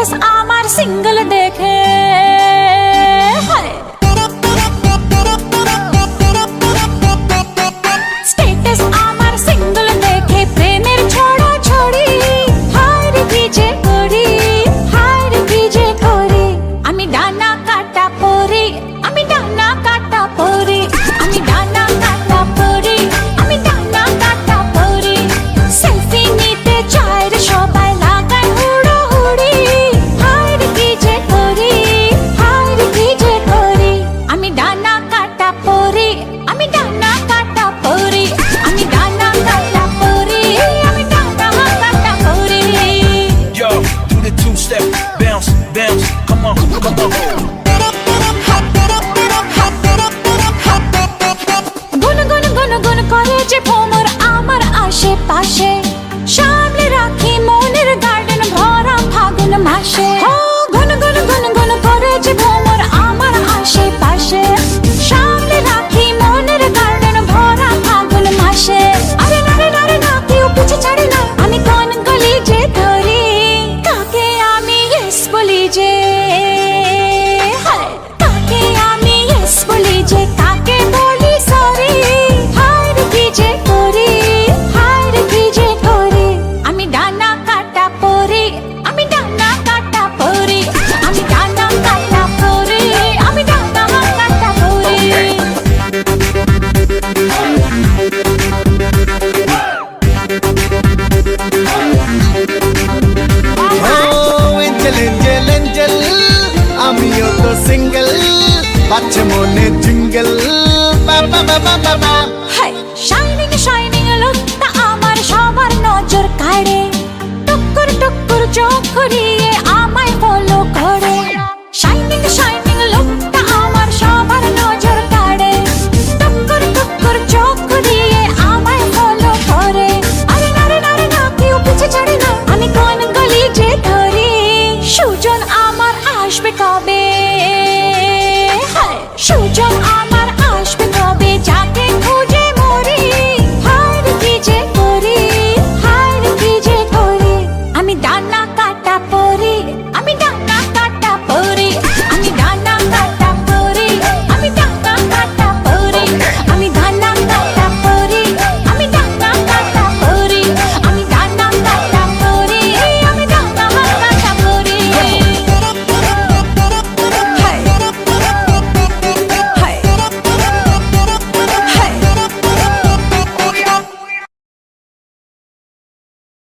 Status আমার single দেখে status আমার সিঙ্গেল দেখে প্রেমের ছড়া ছড়ি হায় রে কি যে করি হায় রে কি যে করি আমি ডানা কাটা পরি আমি ডানা কাটা পরি আমি ডানা কাটা পরি আমি ডানা কাটা পরি সেলফি নিতে চায় রে সবাই লাগায় হুড়োহুড়ি হায় রে কি যে করি হায় রে কি যে করি আমি ডানা কাটা পরি আমি ডানা কাটা পরি আমি ডানা কাটা পরি আমি ডানা কাটা পরি Yo, do the two-step, bounce, bounce, come on, come on. গুন গুন গুন গুন করে যে ভোমর আমার আশেপাশে